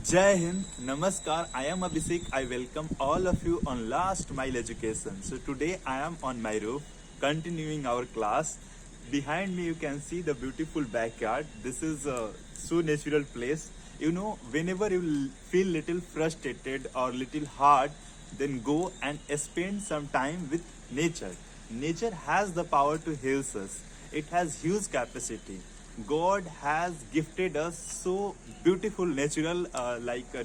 Jai Hind, Namaskar. I am Abhishek. I welcome all of you on Last Mile Education. So today I am on my roof, continuing our class. Behind me you can see the beautiful backyard. This is a so natural place. You know, whenever you feel little frustrated or little hard, then go and spend some time with nature. Nature has the power to heal us. It has huge capacity. God has gifted us so beautiful natural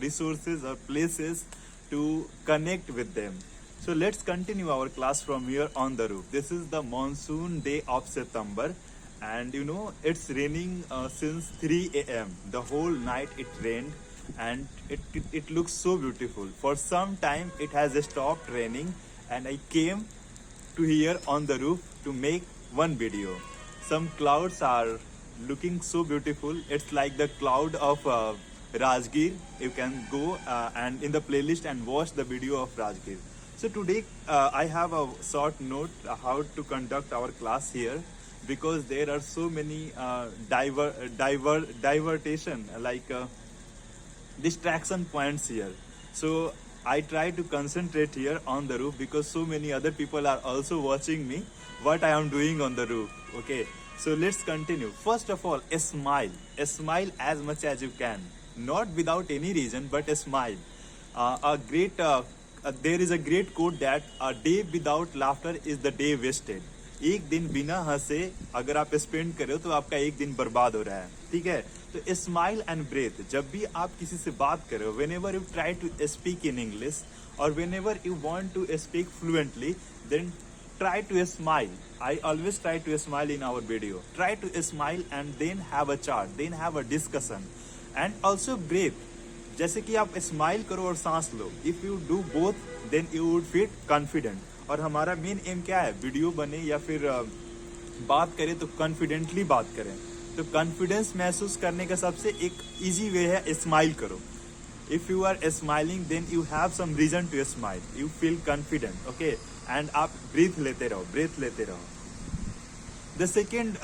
resources or places to connect with them. So let's continue our class from here on the roof. This is the monsoon day of September, and you know it's raining since 3 a.m. The whole night it rained, and it looks so beautiful. For some time it has stopped raining, and I came to here on the roof to make one video. Some clouds are looking so beautiful. It's like the cloud of Rajgir. You can go and in the playlist and watch the video of Rajgir. So today I have a short note how to conduct our class here, because there are so many divertation distraction points here. So I try to concentrate here on the roof because so many other people are also watching me what I am doing on the roof. Okay, so let's continue. First of all, a smile as much as you can, not without any reason, but a smile. There is a great quote that a day without laughter is the day wasted. एक दिन बिना हंसे अगर आप spend कर रहे हो तो आपका एक दिन बर्बाद हो रहा है. ठीक है, तो स्माइल एंड ब्रेथ. जब भी आप किसी से बात कर रहे हो, whenever you try to speak in English और whenever you want to speak fluently, then try to smile. I always try to smile in our video. Try to smile and then have a chat, then have a discussion. And also breathe. जैसे कि आप smile करो और सांस लो. If you do both, then you would feel confident. और हमारा main M क्या है, वीडियो बने या फिर बात करें तो कॉन्फिडेंटली बात करें. तो कॉन्फिडेंस महसूस करने का सबसे एक इजी वे है स्माइल करो. If you are smiling, then you have some reason to smile. You feel confident, okay? And आप breath लेते रहो. The second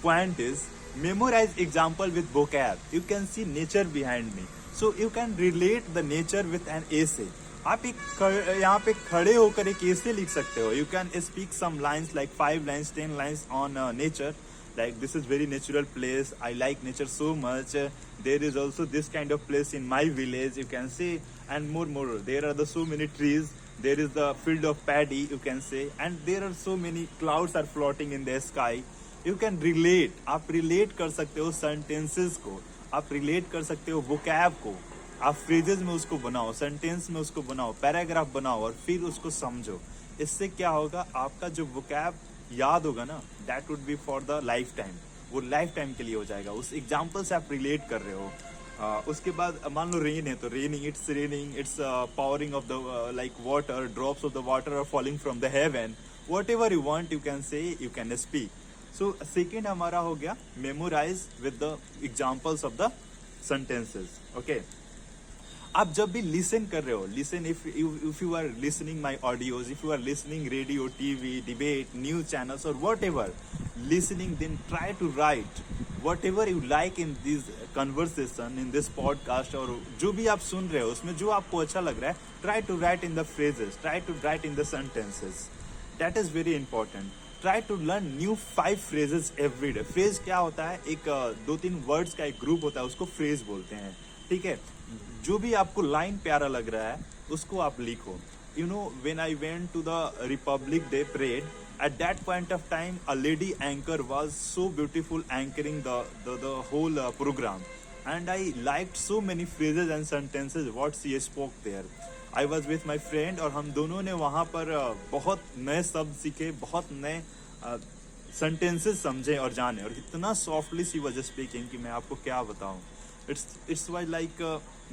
point is memorize example with vocab. You can see nature behind me, so you can relate the nature with an essay. आप यहाँ पे खड़े होकर एक essay लिख सकते हो. You can speak some lines like 5 lines, 10 lines on nature. Like, this is very natural place. I like nature so much. There is also this kind of place in my village, you can say, and more. There are so many trees. There is the field of paddy, you can say, and there are so many clouds are floating in the sky. You can relate. आप relate कर सकते हो sentences को. आप relate कर सकते हो vocab को. आप phrases में उसको बनाओ, sentence में उसको बनाओ, paragraph बनाओ और फिर उसको समझो. इससे क्या होगा, आपका जो vocab याद होगा ना, that would be for the life time. वो लाइफ टाइम के लिए हो जाएगा. उस एग्जाम्पल से आप रिलेट कर रहे हो. उसके बाद मान लो रेन है तो raining, it's pouring of the like water, drops of the water are falling from the heaven. Whatever you want you can say, you can speak. So second हमारा हो गया memorise with the examples of the sentences. Okay, आप जब भी listen कर रहे हो, listen, if you are listening my audios, if you are listening radio, TV, debate, news channels और whatever listening, then try to write whatever you like in this conversation, in this podcast, और जो भी आप सुन रहे हो उसमें जो आपको अच्छा लग रहा है, try to write in the phrases, try to write in the sentences. That is very important. Try to learn new 5 phrases every day. Phrase क्या होता है, एक 2-3 वर्ड्स का एक ग्रुप होता है, उसको फ्रेज बोलते हैं. ठीक है, जो भी आपको लाइन प्यारा लग रहा है उसको आप लिखो. You know, when I went to the Republic Day parade, at that point of time a lady anchor was so beautiful anchoring the whole program, and I liked so many phrases and sentences what she spoke there. I was with my friend और हम दोनों ने वहाँ पर बहुत नए शब्द सीखे, बहुत नए sentences समझे और जाने, और इतना softly she was speaking कि मैं आपको क्या बताऊँ. It's was like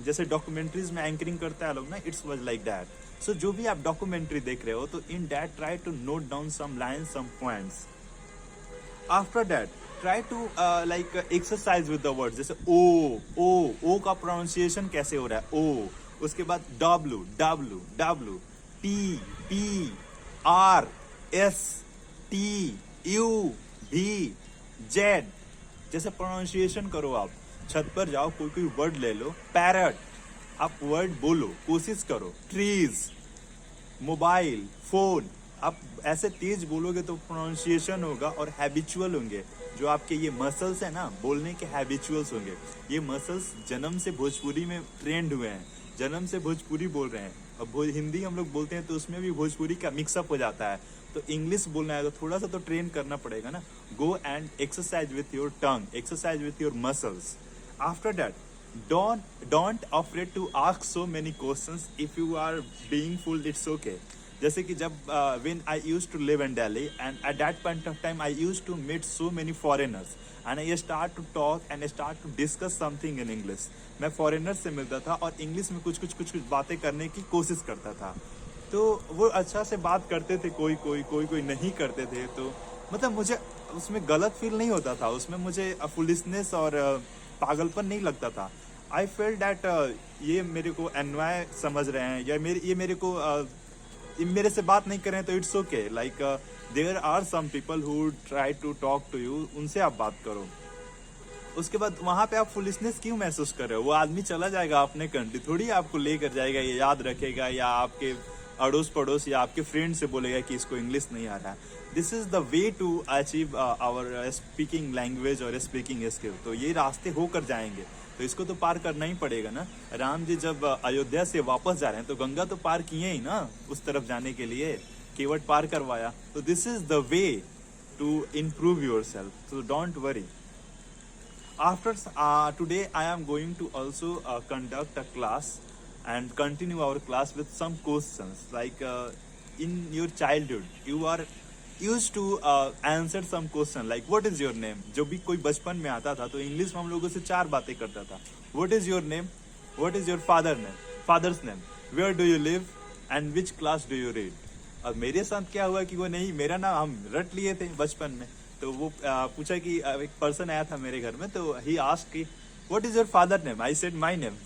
जैसे डॉक्यूमेंट्रीज में एंकरिंग करता है लोग ना, it's was like that. So जो भी आप डॉक्यूमेंट्री देख रहे हो तो in that try to note down some lines, some points. After that try to like exercise with the word. जैसे ओ का प्रोनाउंसिएशन कैसे हो रहा है, ओ. उसके बाद W, P, R, S, T, U, भी, जेड, जैसे प्रोनाउंसिएशन करो आप. छत पर जाओ, कोई कोई वर्ड ले लो, पैरट, आप वर्ड बोलो, कोशिश करो, ट्रीज, मोबाइल, फोन, आप ऐसे तेज बोलोगे तो प्रोनाउंसिएशन होगा और हैबिचुअल होंगे। जो आपके ये मसल्स है ना, बोलने के हैबिचुअल्स होंगे। ये मसल्स जन्म से भोजपुरी में ट्रेंड हुए हैं, जन्म से भोजपुरी बोल रहे हैं। अब हिंदी हम लोग बोलते हैं तो उसमें भी भोजपुरी का मिक्सअप हो जाता है। तो इंग्लिश बोलना है तो थोड़ा सा तो ट्रेन करना पड़ेगा ना। Go and exercise with your tongue, exercise with your muscles. After that, don't afraid to ask so many questions. If you are being fooled, it's okay. जैसे कि जब when I used to live in Delhi, and at that point of time I used to meet so many foreigners, and I start to talk and I start to discuss something in English. मैं foreigners से मिलता था और English में कुछ बातें करने की कोशिश करता था। तो वो अच्छा से बात करते थे, कोई नहीं करते थे। तो मतलब मुझे उसमें गलत फील नहीं होता था, उसमें मुझे फुलिशनेस और पागलपन नहीं लगता था। आई फेल दैट ये मेरे को एनवाय समझ रहे हैं, या ये मेरे को मेरे से बात नहीं कर रहे हैं, तो it's okay. Like there are some people who try to talk to you, उनसे आप बात करो। उसके बाद वहां पे आप फुलिशनेस क्यों महसूस कर रहे हो? वो आदमी चला जाएगा अपने कंट्री, थोड़ी आपको लेकर जाएगा, ये याद रखेगा, या आपके अड़ोस पड़ोस या आपके फ्रेंड से बोलेगा कि इसको इंग्लिश नहीं आ रहा है। This is the way to achieve our speaking language और स्पीकिंग स्किल। तो ये रास्ते होकर जाएंगे, तो इसको तो पार करना ही पड़ेगा ना। राम जी जब अयोध्या से वापस जा रहे हैं तो गंगा तो पार किए ही ना उस तरफ जाने के लिए, केवट पार करवाया। तो this is the way to improve yourself, so don't worry. After today I am going to also conduct a class and continue our class with some questions. Like in your childhood you are used to answer some question like what is your name. जो भी कोई बचपन में आता था तो English में हम लोगों से 4 बातें करता था। What is your name? What is your father's name? Where do you live? And which class do you read? अब मेरे साथ क्या हुआ कि वो नहीं, मेरा नाम हम रट लिए थे बचपन में। तो वो पूछा कि एक पर्सन आया था मेरे घर में, तो ही आस्क्ड कि what is your father name? I said my name.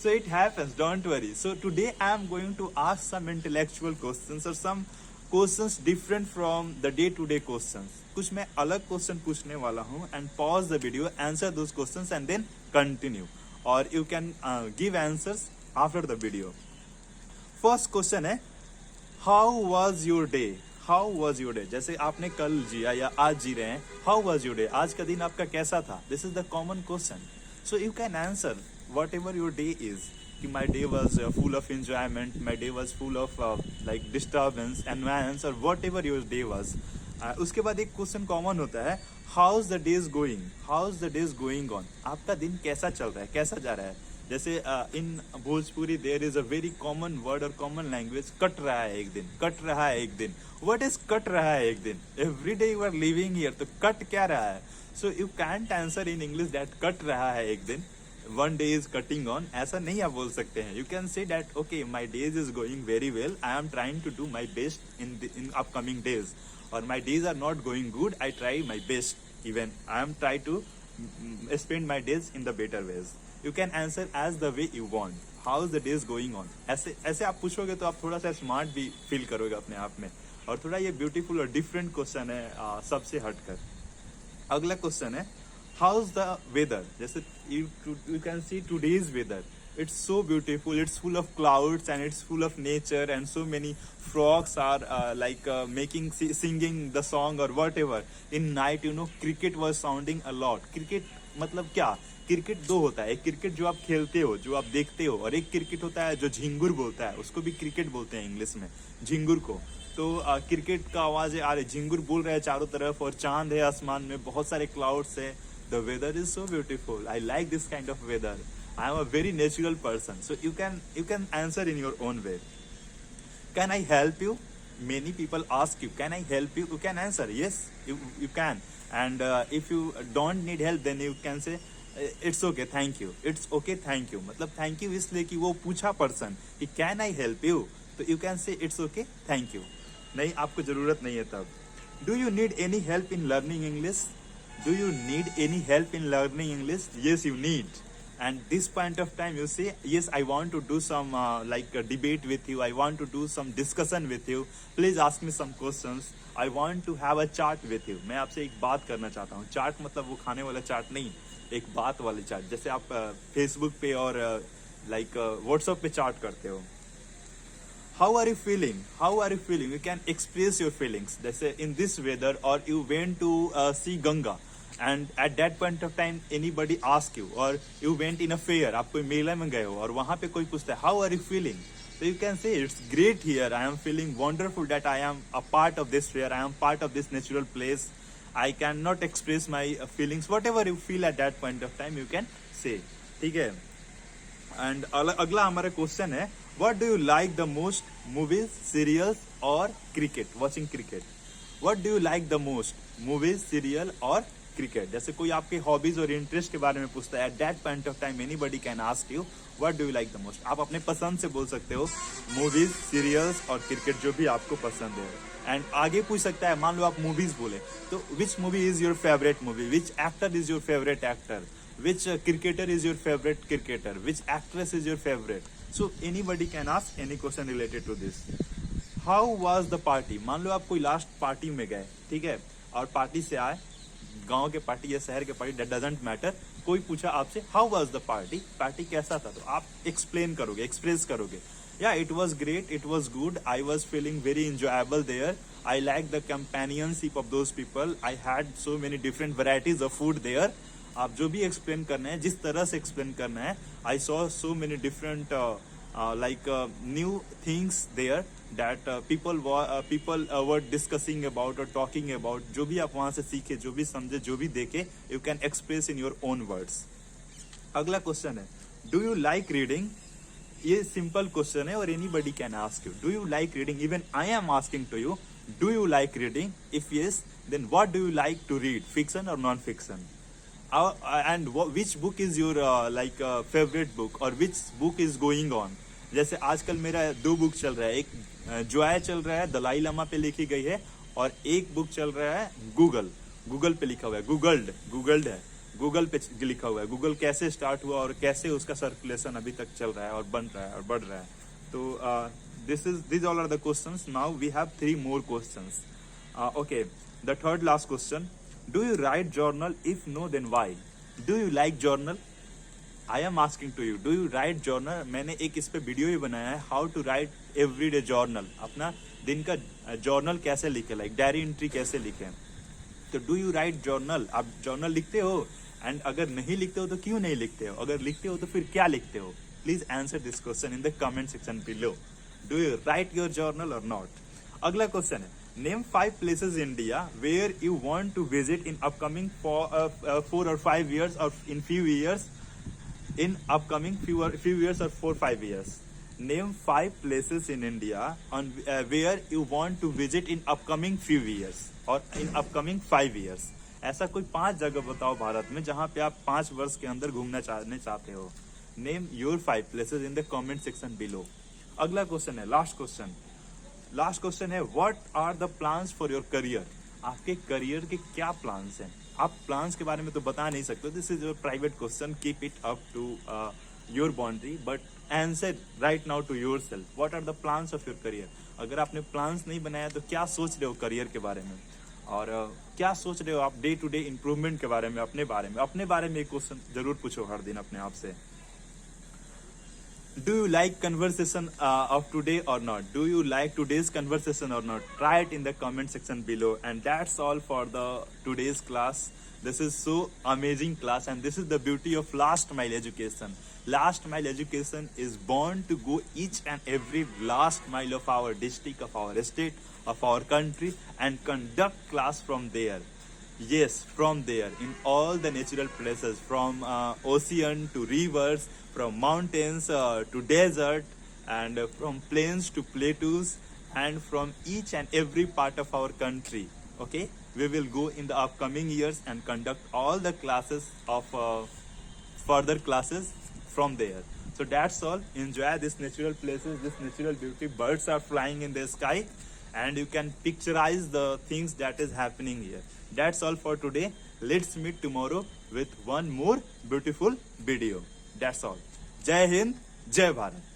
So it happens, don't worry. So today I am going to ask some intellectual questions or some questions different from the day to day questions. कुछ मैं अलग question पूछने वाला हूँ, and pause the video, answer those questions and then continue. Or you can give answers after the video. First question है, how was your day? How was your day? जैसे आपने कल जिया या आज जी रहे हैं, how was your day? आज का दिन आपका कैसा था? This is the common question. So you can answer whatever your day is. कि my day was full of enjoyment, my day was full of like disturbance, annoyance, or whatever your day was. उसके बाद एक question common होता है, how's the days going? How's the days going on? आपका दिन कैसा चल रहा है, कैसा जा रहा है? जैसे in Bhojpuri there is a very common word और कॉमन लैंग्वेज, कट रहा है एक दिन, कट रहा है एक दिन। व्हाट इज कट रहा है एक दिन? Every day you are living here, तो कट क्या रहा है? So you can't answer in English that cut रहा है एक दिन, one day is cutting on, ऐसा नहीं आप बोल सकते हैं। You can say that okay my days is going very well, I am trying to do my best in upcoming days, और my days are not going good, I try my best, even I am try to spend my days in the better ways. You can answer as the way you want. How is the days going on? ऐसे आप पूछोगे तो आप थोड़ा सा smart भी feel करोगे अपने आप में, और थोड़ा ये ब्यूटीफुल और डिफरेंट क्वेश्चन है सबसे हटकर। अगला क्वेश्चन है, हाउ इज द वेदर? जैसे you can see today's weather, it's so beautiful, it's full of clouds and it's full of nature and so many frogs are singing the song or whatever. In night, you know, cricket was sounding a lot. Cricket मतलब क्या? Cricket दो होता है, एक cricket जो आप खेलते हो, जो आप देखते हो, और एक क्रिकेट होता है जो झिंगुर बोलता है, उसको भी क्रिकेट बोलते हैं इंग्लिश में, झिंगुर को। तो क्रिकेट का आवाज आ रही, झिंगुर बोल रहे हैं चारों तरफ, और चांद है आसमान में, बहुत सारे क्लाउड्स है। The weather is so beautiful, I like this kind of weather, I am a very natural person. So you can answer in your own way. Can I help you? Many people ask you, can I help you? You can answer, yes, you can. And if you don't need help, then you can say, it's okay, thank you. It's okay, thank you. मतलब thank you इसलिए कि वो पूछा person कि can I help you? तो you can say it's okay, thank you. नहीं, आपको जरूरत नहीं है तब। Do you need any help in learning English? Do you need any help in learning English? Yes, you need. And this point of time you say, yes, I want to do some debate with you, I want to do some discussion with you, please ask me some questions, I want to have a chat with you. मैं आपसे एक बात करना चाहता हूँ। चाट मतलब वो खाने वाला चाट नहीं, एक बात वाली चैट, जैसे आप फेसबुक पे और लाइक व्हाट्सएप पे चैट करते हो. How are you feeling? How are you feeling? You can express your feelings. जैसे in this weather, or you went to see Ganga, and at that point of time anybody ask you, or you went in a fair, आप कोई मेला में गए हो और वहाँ पे कोई पूछता है how are you feeling? So you can say it's great here. I am feeling wonderful that I am a part of this fair. I am part of this natural place. I cannot express my feelings. Whatever you feel at that point of time, you can say. ठीक है. And अगला हमारा question है what do you like the most, movies, serials और cricket, watching cricket. What do you like the most, movies, serial और cricket. जैसे कोई आपके हॉबीज और इंटरेस्ट के बारे में पूछता है, at that point of time anybody can ask you what do you like the most. आप अपने पसंद से बोल सकते हो मूवीज, सीरियल्स और क्रिकेट, जो भी आपको पसंद है. एंड आगे पूछ सकता है, मान लो आप मूवीज बोले तो which movie is your favourite movie, which actor is your favourite actor, which cricketer is your favorite cricketer, which actress is your favorite. So anybody can ask any question related to this. How was the party? मान लो आप कोई last party में गए, ठीक है, और party से आए, गांव के पार्टी या शहर के पार्टी, that doesn't matter. कोई पूछा आपसे how was the party, party कैसा था, तो आप एक्सप्लेन करोगे, एक्सप्रेस करोगे. Yeah, it was great, it was good, I was feeling very enjoyable there, I liked the companionship of those people, I had so many different varieties of food there. आप जो भी explain करना है, जिस तरह से explain करना है, I saw so many different like new things there that people were discussing about और टॉकिंग अबाउट. जो भी आप वहां से सीखे, जो भी समझे, जो भी देखे, you can express in your own words. अगला क्वेश्चन है डू यू लाइक रीडिंग. ये सिंपल क्वेश्चन है और anybody can ask you do you like reading. Even I am asking to you do you like reading. If yes then what do you like to read, fiction और non fiction. And which book is your favorite book, or which book is going on. जैसे आजकल मेरा 2 book चल रहा है, एक जोया चल रहा है, दलाई लामा पे लिखी गई है, और एक बुक चल रहा है गूगल पे लिखा हुआ है, गूगल्ड है, गूगल पे लिखा हुआ है, गूगल कैसे स्टार्ट हुआ और कैसे उसका सर्कुलेशन अभी तक चल रहा है और बन रहा है और बढ़ रहा है. तो these all are the questions. Now we have 3 more questions. Okay, the third last question. Do you write journal? If no, then why? Do you like journal? I am asking to you. Do you write journal? मैंने एक इस पे video ही बनाया है, how to write everyday journal. अपना दिन का journal कैसे लिखे, लाइक डायरी एंट्री कैसे लिखे. तो do you write journal? आप जर्नल लिखते हो? एंड अगर नहीं लिखते हो तो क्यों नहीं लिखते हो? अगर लिखते हो तो फिर क्या लिखते हो? Please answer this question in the comment section below. Do you write your journal or not? अगला क्वेश्चन है Name 5 places in India where you want to visit in upcoming 4 or 5 years, or in few years, in upcoming few years or 4-5 years. Name 5 places in India on where you want to visit in upcoming few years or in upcoming 5 years. ऐसा कोई 5 जगह बताओ भारत में जहाँ पे आप 5 वर्ष के अंदर घूमना चाहते हो. Name your 5 places in the comment section below. अगला क्वेश्चन है, लास्ट क्वेश्चन है what are the plans for your career. आपके करियर के क्या प्लान्स हैं. आप प्लान्स के बारे में तो बता नहीं सकते, this is your private question, keep it up to your boundary, but answer right now to yourself. What are the plans of your career. अगर आपने प्लान्स नहीं बनाया तो क्या सोच रहे हो करियर के बारे में, और क्या सोच रहे हो आप डे टू डे इम्प्रूवमेंट के बारे में, अपने बारे में एक क्वेश्चन जरूर पूछो हर दिन अपने आप से. Do you like conversation of today or not? Do you like today's conversation or not? Try it in the comment section below. And that's all for the today's class. This is so amazing class, and this is the beauty of last mile education. Last mile education is born to go each and every last mile of our district, of our state, of our country, and conduct class from there. Yes, from there, in all the natural places, from ocean to rivers, from mountains to desert, and from plains to plateaus, and from each and every part of our country. Okay, we will go in the upcoming years and conduct all the classes of further classes from there. So that's all. Enjoy these natural places, this natural beauty. Birds are flying in the sky, and you can picturize the things that is happening here. That's all for today. Let's meet tomorrow with one more beautiful video. That's all. Jai Hind, Jai Bharat.